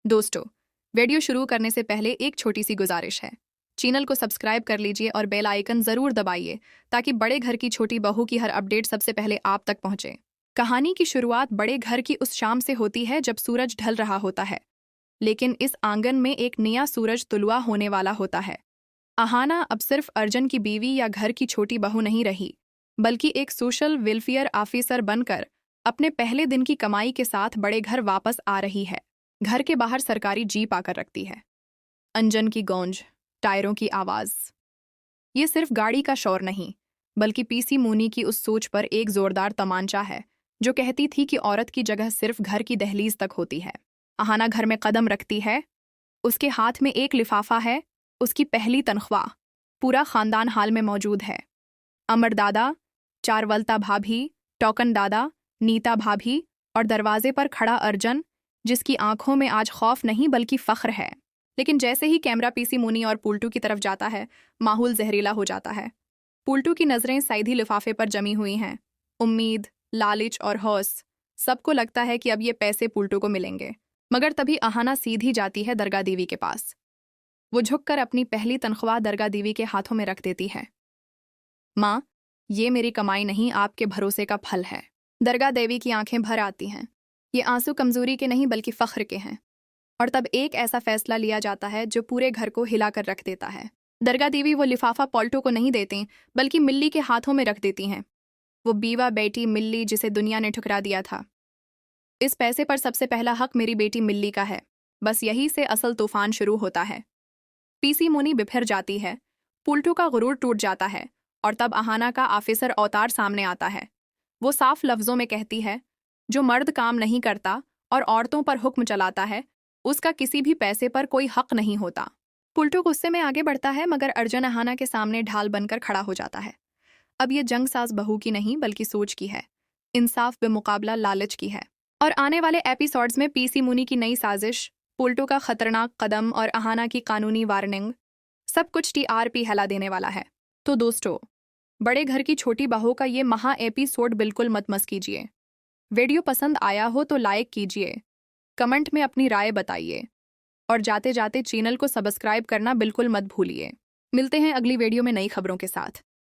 दोस्तों, वीडियो शुरू करने से पहले एक छोटी सी गुजारिश है। चैनल को सब्सक्राइब कर लीजिए और बेल आइकन जरूर दबाइए ताकि बड़े घर की छोटी बहू की हर अपडेट सबसे पहले आप तक पहुंचे। कहानी की शुरुआत बड़े घर की उस शाम से होती है जब सूरज ढल रहा होता है, लेकिन इस आंगन में एक नया सूरज तुलवा होने वाला होता है। अहाना अब सिर्फ अर्जुन की बीवी या घर की छोटी बहू नहीं रही, बल्कि एक सोशल वेलफेयर ऑफिसर बनकर अपने पहले दिन की कमाई के साथ बड़े घर वापस आ रही है। घर के बाहर सरकारी जीप आकर रखती है। इंजन की गूंज, टायरों की आवाज, ये सिर्फ गाड़ी का शोर नहीं, बल्कि पीसी मूनी की उस सोच पर एक जोरदार तमांचा है जो कहती थी कि औरत की जगह सिर्फ घर की दहलीज तक होती है। अहाना घर में कदम रखती है। उसके हाथ में एक लिफाफा है, उसकी पहली तनख्वाह। पूरा खानदान हाल में मौजूद है। अमर दादा, चारवलता भाभी, टोकन दादा, नीता भाभी और दरवाजे पर खड़ा अर्जुन, जिसकी आंखों में आज खौफ नहीं बल्कि फख्र है। लेकिन जैसे ही कैमरा पीसी मुनी और पुल्टू की तरफ जाता है, माहौल जहरीला हो जाता है। पुल्टू की नजरें सीधी लिफाफे पर जमी हुई हैं। उम्मीद, लालच और हौस, सबको लगता है कि अब ये पैसे पुल्टू को मिलेंगे। मगर तभी अहाना सीधी जाती है दरगाह देवी के पास। वो झुककर अपनी पहली तनख्वाह दरगाह देवी के हाथों में रख देती है। माँ, ये मेरी कमाई नहीं, आपके भरोसे का फल है। दरगाह देवी की आंखें भर आती हैं। ये आंसू कमजोरी के नहीं बल्कि फख्र के हैं। और तब एक ऐसा फैसला लिया जाता है जो पूरे घर को हिलाकर रख देता है। दरगाह देवी वो लिफाफा पॉल्टो को नहीं देती, बल्कि मिल्ली के हाथों में रख देती हैं। वो बीवा बेटी मिल्ली जिसे दुनिया ने ठुकरा दिया था। इस पैसे पर सबसे पहला हक मेरी बेटी मिल्ली का है। बस यही से असल तूफान शुरू होता है। पीसी मुनी बिफर जाती है। पुल्टू का गुरूर टूट जाता है। और तब अहाना का ऑफिसर अवतार सामने आता है। वो साफ लफ्जों में कहती है, जो मर्द काम नहीं करता और औरतों पर हुक्म चलाता है, उसका किसी भी पैसे पर कोई हक नहीं होता। पुल्टू गुस्से में आगे बढ़ता है, मगर अर्जुन अहाना के सामने ढाल बनकर खड़ा हो जाता है। अब ये जंग साज बहू की नहीं बल्कि सोच की है। इंसाफ बेमुकाबला लालच की है। और आने वाले एपिसोड्स में पीसी मुनी की नई साजिश, पुल्टू का खतरनाक कदम और अहाना की कानूनी वार्निंग, सब कुछ टीआरपी हिला देने वाला है। तो दोस्तों, बड़े घर की छोटी बहू का ये महा एपिसोड बिल्कुल मत मिस कीजिए। वीडियो पसंद आया हो तो लाइक कीजिए, कमेंट में अपनी राय बताइए और जाते जाते चैनल को सब्सक्राइब करना बिल्कुल मत भूलिए। मिलते हैं अगली वीडियो में नई खबरों के साथ।